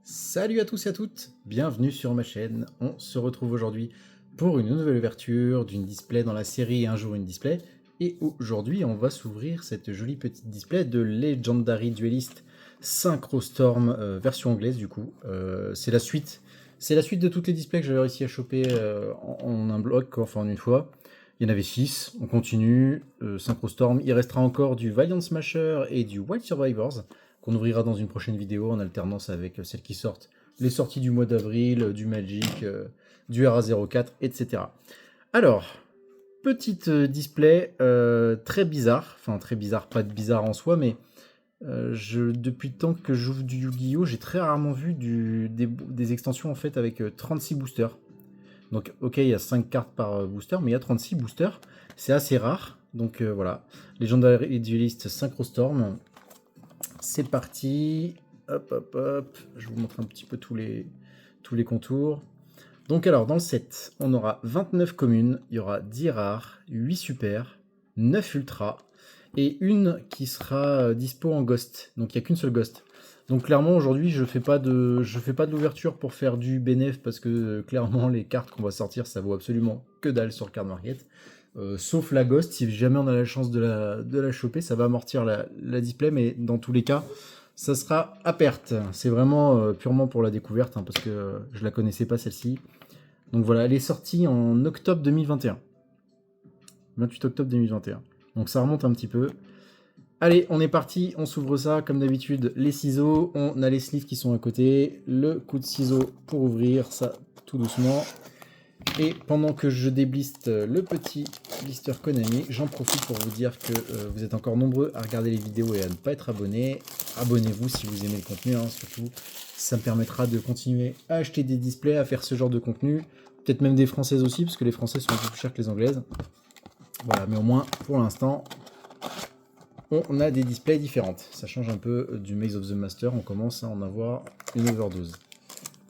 Salut à tous et à toutes, bienvenue sur ma chaîne. On se retrouve aujourd'hui pour une nouvelle ouverture d'une display dans la série Un jour une display. Et aujourd'hui, on va s'ouvrir cette jolie petite display de Legendary Duelist Synchro Storm version anglaise du coup. C'est la suite. C'est la suite de toutes les displays que j'avais réussi à choper en un bloc, enfin en une fois. Il y en avait 6, on continue. Synchro Storm, il restera encore du Valiant Smasher et du Wild Survivors qu'on ouvrira dans une prochaine vidéo en alternance avec celles qui sortent, les sorties du mois d'avril, du Magic, du RA04, etc. Alors, petite display très bizarre, enfin très bizarre, pas de bizarre en soi, mais depuis le temps que j'ouvre du Yu-Gi-Oh, j'ai très rarement vu des extensions en fait avec 36 boosters. Donc ok, il y a 5 cartes par booster, mais il y a 36 boosters, c'est assez rare. Donc voilà, Legendary Duelist Synchro Storm, c'est parti. Hop, hop, hop. Je vous montre un petit peu tous les contours. Donc alors, dans le set, on aura 29 communes, il y aura 10 rares, 8 super, 9 ultra, et une qui sera dispo en ghost. Donc il n'y a qu'une seule ghost. Donc clairement, aujourd'hui, je fais pas de l'ouverture pour faire du bénéf, parce que clairement, les cartes qu'on va sortir, ça vaut absolument que dalle sur Card Market. Sauf la Ghost, si jamais on a la chance de la choper, ça va amortir la display, mais dans tous les cas, ça sera à perte. C'est vraiment purement pour la découverte, hein, parce que je la connaissais pas celle-ci. Donc voilà, elle est sortie en octobre 2021. 28 octobre 2021. Donc ça remonte un petit peu. Allez, on est parti, on s'ouvre ça, comme d'habitude, les ciseaux, on a les sleeves qui sont à côté, le coup de ciseau pour ouvrir ça tout doucement. Et pendant que je débliste le petit blister Konami, j'en profite pour vous dire que vous êtes encore nombreux à regarder les vidéos et à ne pas être abonnés. Abonnez-vous si vous aimez le contenu, hein, surtout. Ça me permettra de continuer à acheter des displays, à faire ce genre de contenu. Peut-être même des françaises aussi, parce que les françaises sont un peu plus chères que les anglaises. Voilà, mais au moins, pour l'instant, on a des displays différentes. Ça change un peu du Maze of the Master, on commence à en avoir une overdose.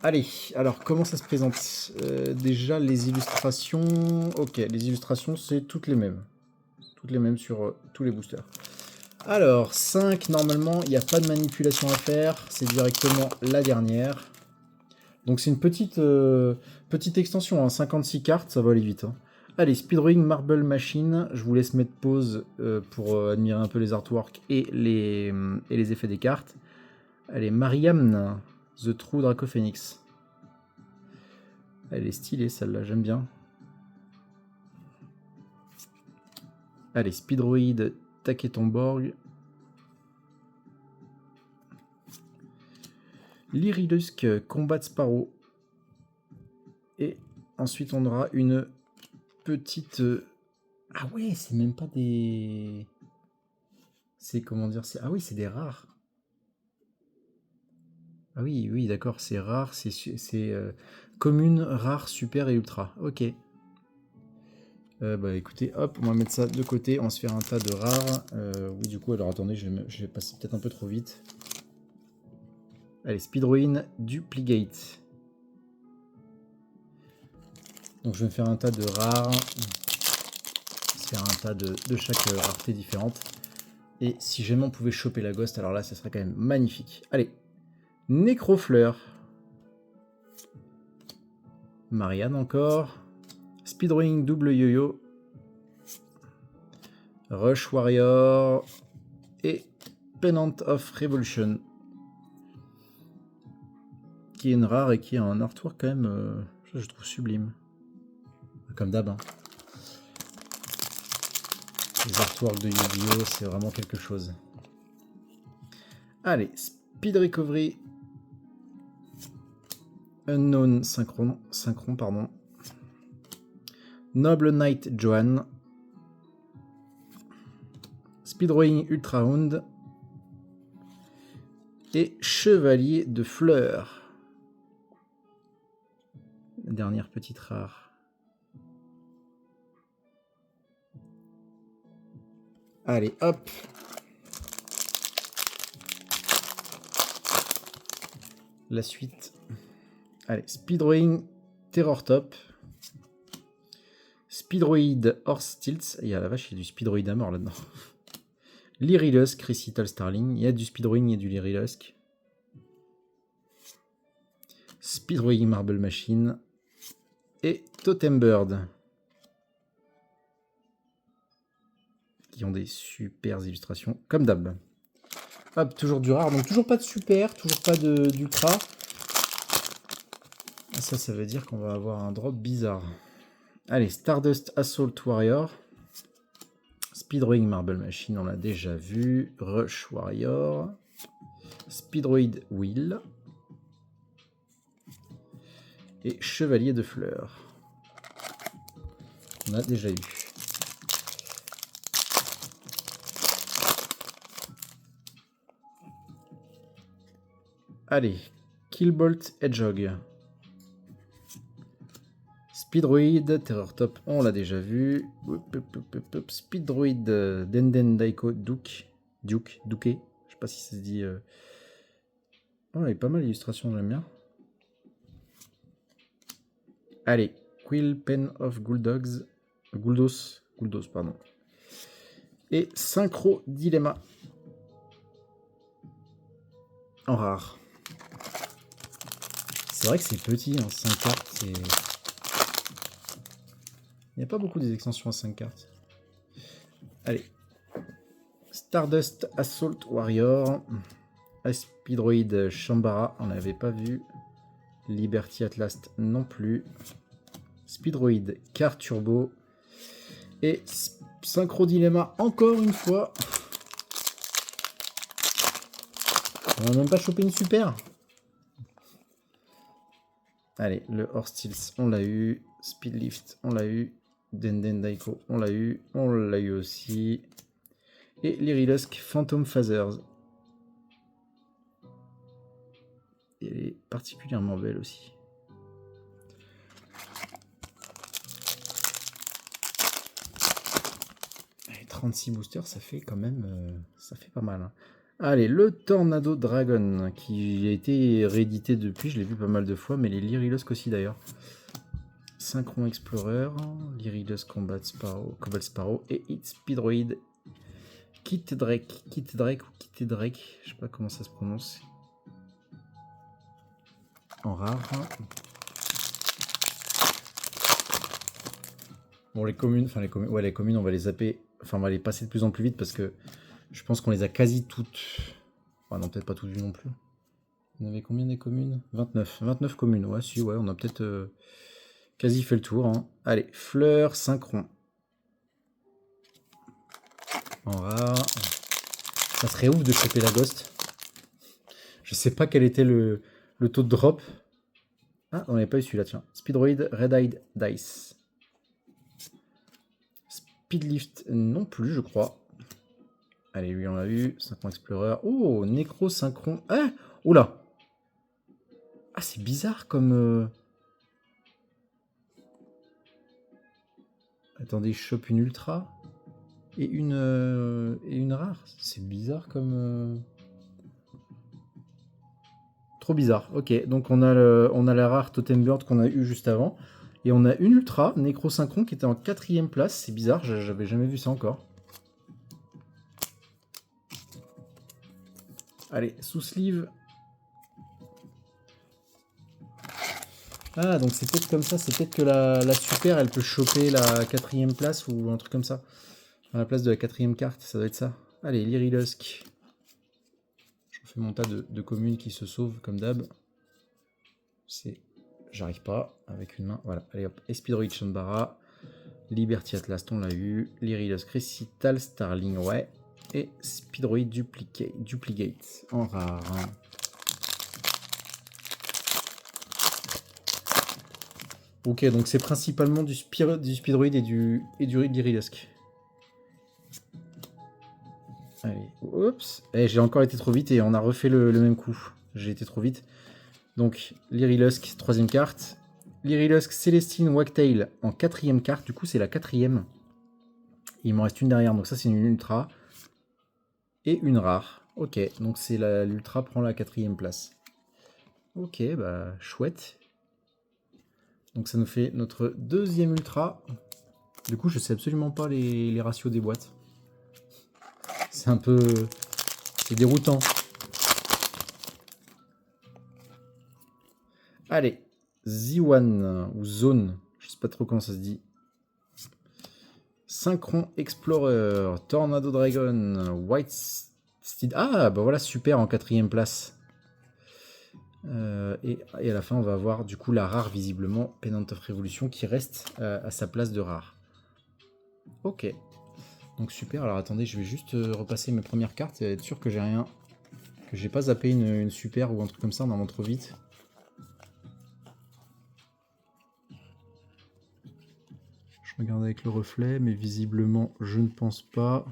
Allez, alors comment ça se présente déjà les illustrations. Ok, les illustrations c'est toutes les mêmes. Toutes les mêmes sur tous les boosters. Alors, 5, normalement, il n'y a pas de manipulation à faire. C'est directement la dernière. Donc c'est une petite extension, hein, 56 cartes, ça va aller vite. Hein. Allez, Speedrowing Marble Machine. Je vous laisse mettre pause pour admirer un peu les artworks et les effets des cartes. Allez, Mariamne. The True Draco Phoenix. Elle est stylée celle-là, j'aime bien. Allez, Speedroid Taketomborg. Lyrilusk Combat Sparrow. Et ensuite on aura une petite... Ah ouais, c'est même pas des... C'est comment dire... Ah oui, c'est des rares. Ah oui, oui, d'accord, c'est rare, c'est commune, rare, super et ultra. Ok. Bah écoutez, hop, on va mettre ça de côté, on va se faire un tas de rares. Oui, du coup, alors attendez, je vais passer peut-être un peu trop vite. Allez, Speedruin Duplicate. Donc je vais me faire un tas de rares. Se faire un tas de chaque rareté différente. Et si jamais on pouvait choper la Ghost, alors là, ça serait quand même magnifique. Allez, Necrofleur. Marianne encore. Speedrowing double yo-yo. Rush Warrior. Et Pennant of Revolution. Qui est une rare et qui a un artwork quand même, je trouve sublime. Comme d'hab. Hein. Les artworks de Yu-Gi-Oh! C'est vraiment quelque chose. Allez, Speed Recovery. Unknown Synchron, pardon. Noble Knight Johan. Speedrowing Ultra Hound. Et Chevalier de Fleurs. La dernière petite rare. Allez, hop. La suite. Allez, Speedrowing Terror Top. Speedroid Horse Tilts. Il y a la vache, il y a du Speedroid à mort là-dedans. Lyrilusk Recital Starling. Il y a du Speedrowing et du Lyrilusk. Speedrowing Marble Machine et Totem Bird. Qui ont des super illustrations, comme d'hab. Hop, toujours du rare, donc toujours pas de super, toujours pas d'ultra. Ça veut dire qu'on va avoir un drop bizarre. Allez, Stardust Assault Warrior. Speedrowing Marble Machine, on l'a déjà vu. Rush Warrior. Speedroid Wheel. Et Chevalier de Fleurs. On a déjà eu. Allez, Killbolt Hedgehog. Speedroid, Terror Top, on l'a déjà vu. Speedroid, Denden Daiko Duke. Je sais pas si ça se dit. Oh, il y a pas mal d'illustrations, j'aime bien. Allez, Quill Pen of Gouldos, pardon. Et Synchro Dilemma. En rare. C'est vrai que c'est petit, hein, 5 cartes, c'est... Il n'y a pas beaucoup des extensions à 5 cartes. Allez. Stardust Assault Warrior. Speedroid Shambara, on n'avait pas vu. Liberty Atlas non plus. Speedroid Car Turbo. Et Synchro Dilemma encore une fois. On n'a même pas chopé une super. Allez, le Horse Steels, on l'a eu. Speedlift, on l'a eu. Denden Daiko, on l'a eu. On l'a eu aussi. Et Lyrilusk Phantom Phasers. Elle est particulièrement belle aussi. Allez, 36 boosters, ça fait quand même... ça fait pas mal. Hein. Allez, le Tornado Dragon, qui a été réédité depuis, je l'ai vu pas mal de fois, mais les Lyrilusk aussi d'ailleurs. Synchron Explorer, Lyrilusk Cobalt Sparrow et Hit Speedroid. Kit Drake, je sais pas comment ça se prononce. En rare. Bon, les communes, on va les zapper, enfin on va les passer de plus en plus vite parce que je pense qu'on les a quasi toutes. Enfin, non, peut-être pas toutes vues non plus. On avait combien des communes? 29 communes, ouais, si, ouais, on a peut-être quasi fait le tour. Hein. Allez, Fleur Synchron. En rare. Ça serait ouf de choper la Ghost. Je sais pas quel était le taux de drop. Ah, on n'avait pas eu celui-là, tiens. Speedroid Red-Eyed Dice. Speedlift non plus, je crois. Allez, lui, on l'a eu. Synchron Explorer. Oh, Necro Synchron. Ah, oula. Ah, c'est bizarre comme... Attendez, je chope une ultra et une rare. C'est bizarre comme... Trop bizarre. Ok, donc on a la rare Totem Bird qu'on a eu juste avant. Et on a une ultra, Necro Synchron, qui était en 4ème place. C'est bizarre, j'avais jamais vu ça encore. Allez, sous sleeve. Ah, donc c'est peut-être comme ça, c'est peut-être que la super, elle peut choper la 4ème place ou un truc comme ça. À la place de la 4ème carte, ça doit être ça. Allez, Lyrilusk. Je fais mon tas de communes qui se sauvent comme d'hab. J'arrive pas avec une main. Voilà, allez hop. Speedroid Shambara. Liberty Atlas, on l'a eu. Lyrilusk Recital Starling, ouais. Et Speedroid Duplicate en rare. Ok, donc c'est principalement du Speedroid et du Lyrilusk. Allez, oups. Eh, j'ai encore été trop vite et on a refait le même coup. J'ai été trop vite. Donc, Lyrilusk, 3ème carte. Lyrilusk Celestine Wagtail en 4ème carte. Du coup, c'est la 4ème. Il m'en reste une derrière, donc ça, c'est une ultra. Et une rare. Ok, donc c'est l'ultra prend la 4ème place. Ok, bah, chouette. Donc ça nous fait notre 2ème ultra. Du coup, je sais absolument pas les ratios des boîtes. C'est un peu... C'est déroutant. Allez, Z1 ou Zone, je sais pas trop comment ça se dit. Synchron Explorer, Tornado Dragon, White Steed. Ah, bah voilà, super en 4ème place. Et à la fin, on va avoir du coup la rare, visiblement, Pennant of Revolution, qui reste à sa place de rare. Ok. Donc super, alors attendez, je vais juste repasser mes premières cartes et être sûr que j'ai rien. Que j'ai pas zappé une super ou un truc comme ça en allant trop vite. Je regarde avec le reflet, mais visiblement, je ne pense pas.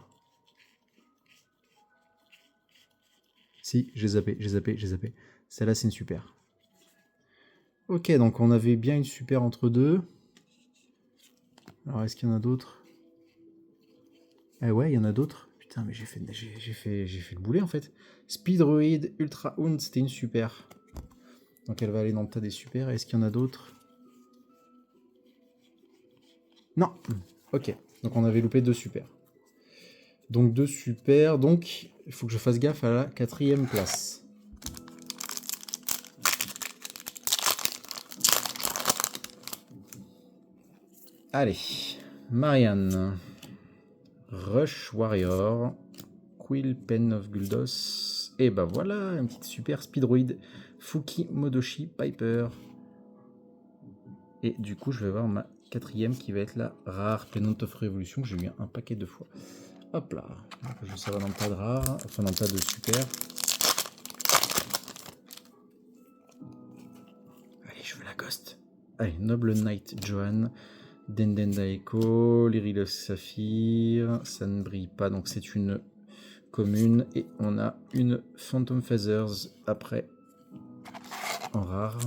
Si, j'ai zappé, j'ai zappé, j'ai zappé. Celle-là, c'est une super. Ok, donc on avait bien une super entre deux. Alors, est-ce qu'il y en a d'autres? Eh ouais, il y en a d'autres. Putain, mais j'ai fait le boulet, en fait. Speedroid, Ultra Hound, c'était une super. Donc elle va aller dans le tas des super. Est-ce qu'il y en a d'autres? Non. Ok, donc on avait loupé 2 super. Donc 2 super, donc il faut que je fasse gaffe à la 4ème place. Allez, Marianne, Rush Warrior, Quill Pen of Guldos, et bah voilà, une petite super Speedroid, Fuki Modoshi Piper. Et du coup, je vais avoir ma 4ème qui va être la rare Pennant of Revolution, que j'ai eu un paquet de fois. Hop là, donc, ça va dans le tas de rare, enfin dans le tas de super. Allez, je veux la ghost. Allez, Noble Knight Johan, Denden Daeko, Lyrilos Saphir, ça ne brille pas, donc c'est une commune. Et on a une Phantom Feathers après, en rare.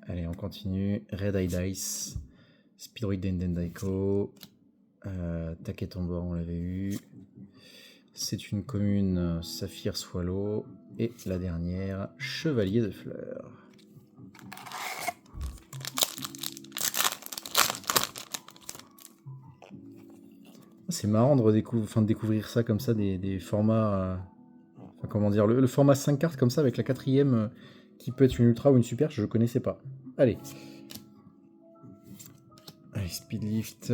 Allez, on continue. Red Eye Dice, Speedroid Denden Daiko, Taketombor, on l'avait eu. C'est une commune Saphir Swallow. Et la dernière, Chevalier de Fleurs. C'est marrant de, de découvrir ça comme ça, des formats... enfin, comment dire, le format 5 cartes comme ça, avec la 4ème qui peut être une ultra ou une super, je ne connaissais pas. Allez. Allez, Speedlift,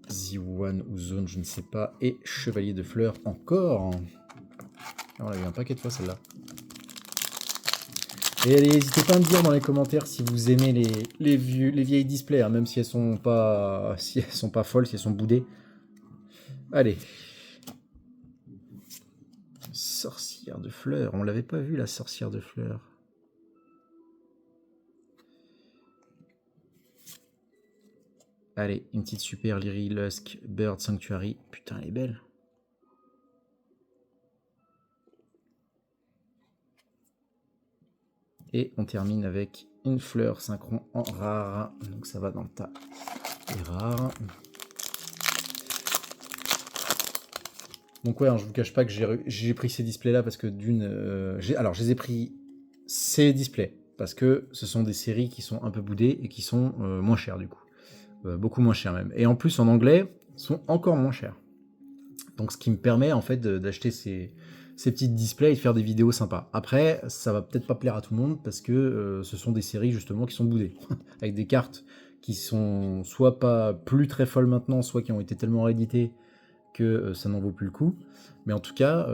Z1 ou Zone, je ne sais pas. Et Chevalier de Fleurs encore. On l'a eu un paquet de fois celle-là. Et allez, n'hésitez pas à me dire dans les commentaires si vous aimez les vieilles displays, hein, même si elles sont pas folles, si elles sont boudées. Allez. Sorcière de fleurs. On l'avait pas vu, la sorcière de fleurs. Allez, une petite super Lyri Lusk Bird Sanctuary. Putain, elle est belle. Et on termine avec une fleur synchron en rare. Donc ça va dans le tas des rares. Donc ouais, hein, je vous cache pas que j'ai pris ces displays là parce que d'une... alors je les ai pris ces displays parce que ce sont des séries qui sont un peu boudées et qui sont moins chères du coup. Beaucoup moins chères même. Et en plus en anglais, sont encore moins chères. Donc ce qui me permet en fait d'acheter ces petits displays et de faire des vidéos sympas. Après, ça va peut-être pas plaire à tout le monde parce que ce sont des séries justement qui sont boudées. Avec des cartes qui sont soit pas plus très folles maintenant, soit qui ont été tellement rééditées que ça n'en vaut plus le coup. Mais en tout cas,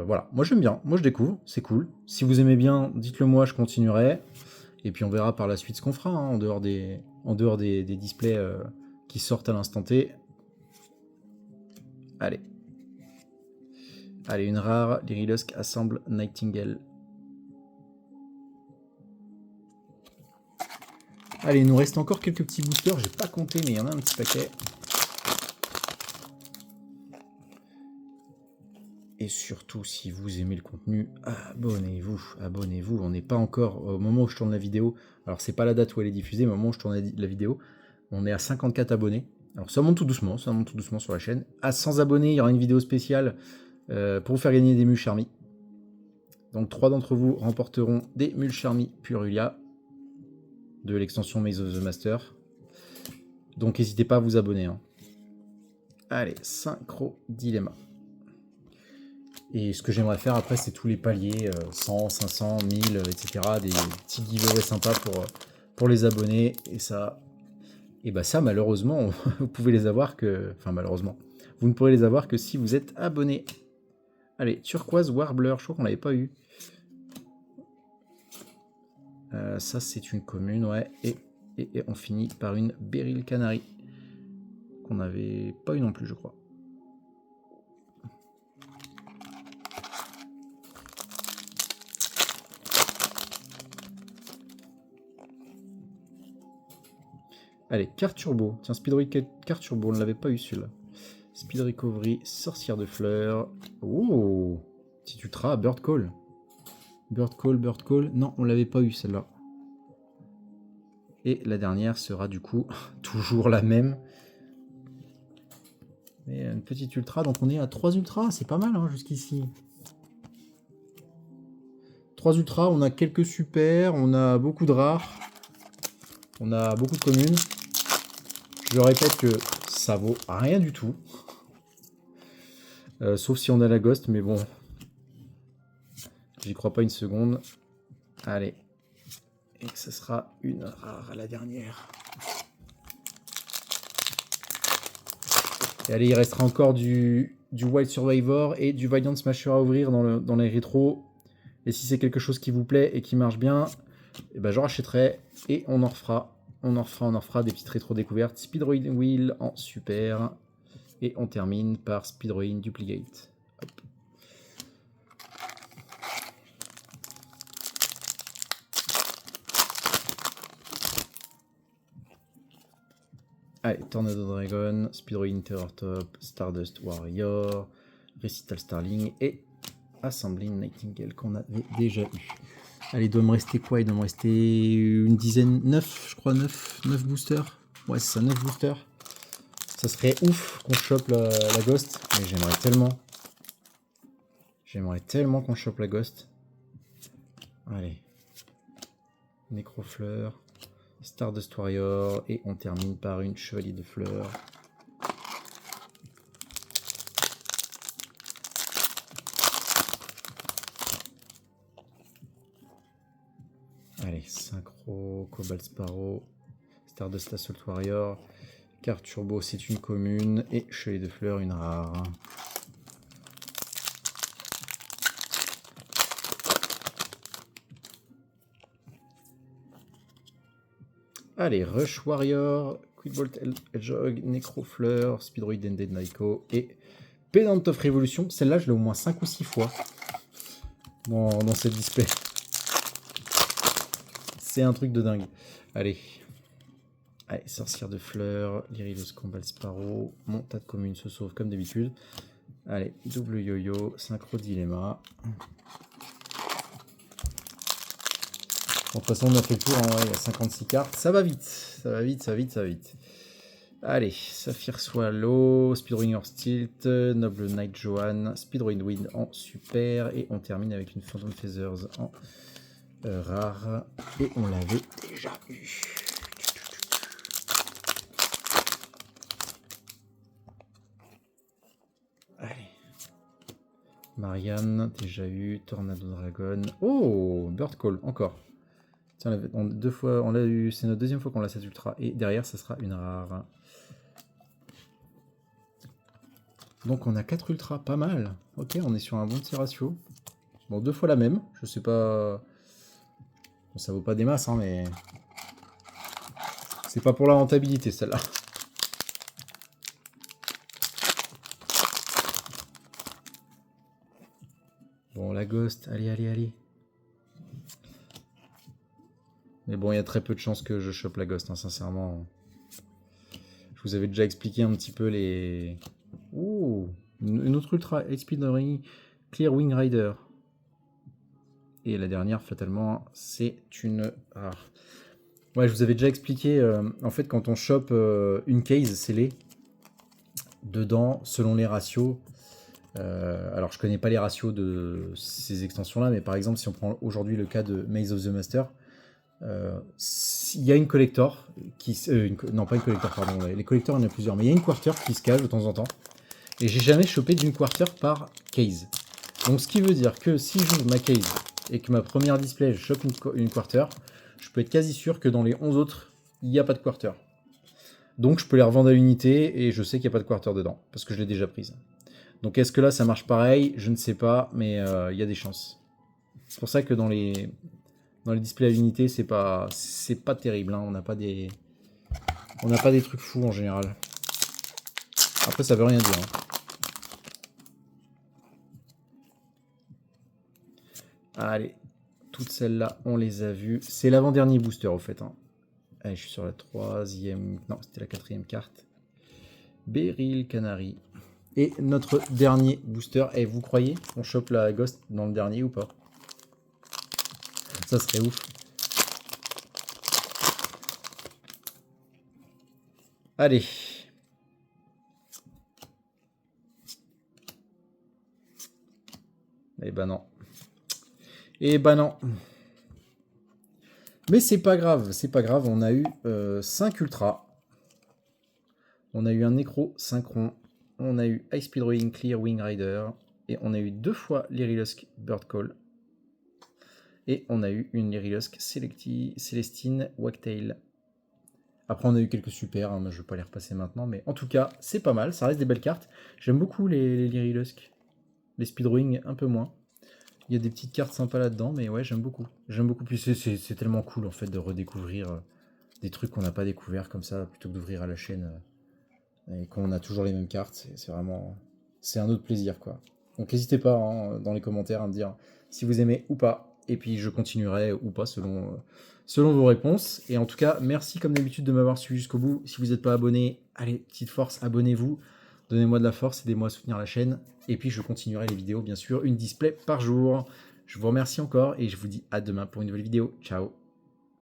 voilà. Moi j'aime bien, moi je découvre, c'est cool. Si vous aimez bien, dites-le moi, je continuerai. Et puis on verra par la suite ce qu'on fera, hein, en dehors des displays qui sortent à l'instant T. Allez. Allez, une rare, Lyri Lusk Assemble Nightingale. Allez, il nous reste encore quelques petits boosters, j'ai pas compté, mais il y en a un petit paquet. Et surtout, si vous aimez le contenu, abonnez-vous, abonnez-vous. On n'est pas encore, au moment où je tourne la vidéo, alors c'est pas la date où elle est diffusée, mais au moment où je tourne la vidéo, on est à 54 abonnés. Alors ça monte tout doucement sur la chaîne. À 100 abonnés, il y aura une vidéo spéciale pour vous faire gagner des mules Charmy. Donc 3 d'entre vous remporteront des mules Charmy Purulia de l'extension Maze of the Master. Donc n'hésitez pas à vous abonner. Hein. Allez, Synchro Dilemma. Et ce que j'aimerais faire après, c'est tous les paliers, 100, 500, 1000, etc. Des petits giveaways sympas pour les abonnés. Et bah ça, malheureusement, vous pouvez les avoir que... Enfin, malheureusement, vous ne pourrez les avoir que si vous êtes abonné. Allez, Turquoise Warbler, je crois qu'on l'avait pas eu. Ça, c'est une commune, ouais. Et on finit par une Beryl Canary. Qu'on n'avait pas eu non plus, je crois. Allez, carte turbo. Tiens, Speed Recovery, carte turbo, on ne l'avait pas eu celui-là. Speed Recovery, sorcière de fleurs. Oh, petit ultra, Bird Call. Bird Call, Bird Call. Non, on l'avait pas eu celle-là. Et la dernière sera du coup toujours la même. Mais une petite ultra, donc on est à 3 ultras, c'est pas mal hein, jusqu'ici. 3 ultras, on a quelques super, on a beaucoup de rares. On a beaucoup de communes. Je répète que ça vaut rien du tout. Sauf si on a la ghost, mais bon. J'y crois pas une seconde. Allez. Et que ce sera une rare à la dernière. Et allez, il restera encore du Wild Survivor et du Valiant Smasher à ouvrir dans les rétros. Et si c'est quelque chose qui vous plaît et qui marche bien, eh ben je rachèterai et on en refera. On en refera des petites rétro découvertes. Speedroid Wheel en super. Et on termine par Speedroid Duplicate. Hop. Allez, Tornado Dragon, Speedroid Terror Top, Stardust Warrior, Recital Starling et Assembling Nightingale qu'on avait déjà eu. Allez, il doit me rester quoi? Il doit me rester une dizaine, 9, je crois, 9 boosters. Ouais, c'est ça, 9 boosters. Ça serait ouf qu'on chope la Ghost, mais j'aimerais tellement. J'aimerais tellement qu'on chope la Ghost. Allez. Nécrofleur, Stardust Warrior, et on termine par une Chevalier de Fleurs. Allez, Synchro, Cobalt Sparrow, Stardust Assault Warrior, carte turbo, c'est une commune, et Chevalier de Fleurs, une rare. Allez, Rush Warrior, Quickbolt Hedgehog, Necrofleur, Speedroid Ended Naiko et Pedant of Revolution. Celle-là, je l'ai au moins 5 ou 6 fois dans cette display. C'est un truc de dingue. Allez, Sorcière de Fleurs, Lyrilos Combal Sparrow, mon tas de communes se sauve comme d'habitude. Allez, double yo-yo, Synchro Dilemma. Bon, de toute façon, on a fait le tour, hein, ouais, il y a 56 cartes. Ça va vite, ça va vite, ça va vite, ça va vite. Allez, Saphir Swallow, Speedroid Tilt, Noble Knight Johan, Speedroid Wind en super. Et on termine avec une Phantom Feathers en rare. Et on l'avait déjà eu. Allez. Marianne, déjà eu. Tornado Dragon. Oh, Bird Call, encore. Tiens, deux fois, on l'a eu, c'est notre deuxième fois qu'on l'a cette ultra. Et derrière, ça sera une rare. Donc on a 4 ultras, pas mal. Ok, on est sur un bon petit ratio. Bon, 2 fois la même, je sais pas... Bon, ça vaut pas des masses, hein, mais... C'est pas pour la rentabilité, celle-là. Bon, la Ghost, allez, allez, allez. Mais bon, il y a très peu de chances que je chope la Ghost, hein, sincèrement. Je vous avais déjà expliqué un petit peu les... Ouh, une autre ultra, Speedroid Clear Wing Rider. Et la dernière, fatalement, c'est une rare. Ouais, je vous avais déjà expliqué, en fait, quand on chope une case scellée, dedans, selon les ratios, alors je connais pas les ratios de ces extensions-là, mais par exemple, si on prend aujourd'hui le cas de Maze of the Master, il y a une collector, non pas une collector, pardon, les collectors il y en a plusieurs, mais il y a une quarter qui se cache de temps en temps, et j'ai jamais chopé d'une quarter par case. Donc ce qui veut dire que si j'ouvre ma case et que ma première display, je chope une quarter, je peux être quasi sûr que dans les 11 autres, il n'y a pas de quarter. Donc je peux les revendre à l'unité et je sais qu'il n'y a pas de quarter dedans, parce que je l'ai déjà prise. Donc est-ce que là ça marche pareil? Je ne sais pas, mais il y a des chances. C'est pour ça que dans les displays à l'unité, c'est pas terrible. Hein. On n'a pas des trucs fous en général. Après ça veut rien dire. Hein. Allez, toutes celles-là, on les a vues. C'est l'avant-dernier booster au fait. Hein. Allez, je suis sur la 3e... Non, c'était la 4e carte. Beryl Canary. Et notre dernier booster. Et vous croyez qu'on chope la Ghost dans le dernier ou pas? Ça serait ouf. Allez. Eh ben non. Eh ben non. Mais c'est pas grave, c'est pas grave. On a eu 5 ultras. On a eu un Necro Synchron. On a eu High Speed Rowing Clear Wing Rider. Et on a eu 2 fois Lyrilusk Bird Call. Et on a eu une Lyrilusk Celestine Wagtail. Après, on a eu quelques super, hein, mais je ne vais pas les repasser maintenant. Mais en tout cas, c'est pas mal. Ça reste des belles cartes. J'aime beaucoup les Lyrilusk. Les Speedrowing, un peu moins. Il y a des petites cartes sympas là-dedans, mais ouais, j'aime beaucoup. J'aime beaucoup. Puis c'est tellement cool, en fait, de redécouvrir des trucs qu'on n'a pas découvert comme ça, plutôt que d'ouvrir à la chaîne et qu'on a toujours les mêmes cartes. C'est vraiment... C'est un autre plaisir, quoi. Donc n'hésitez pas hein, dans les commentaires à me dire si vous aimez ou pas. Et puis je continuerai ou pas selon vos réponses. Et en tout cas, merci comme d'habitude de m'avoir suivi jusqu'au bout. Si vous n'êtes pas abonné, allez, petite force, abonnez-vous. Donnez-moi de la force, aidez-moi à soutenir la chaîne. Et puis je continuerai les vidéos, bien sûr, une display par jour. Je vous remercie encore et je vous dis à demain pour une nouvelle vidéo. Ciao!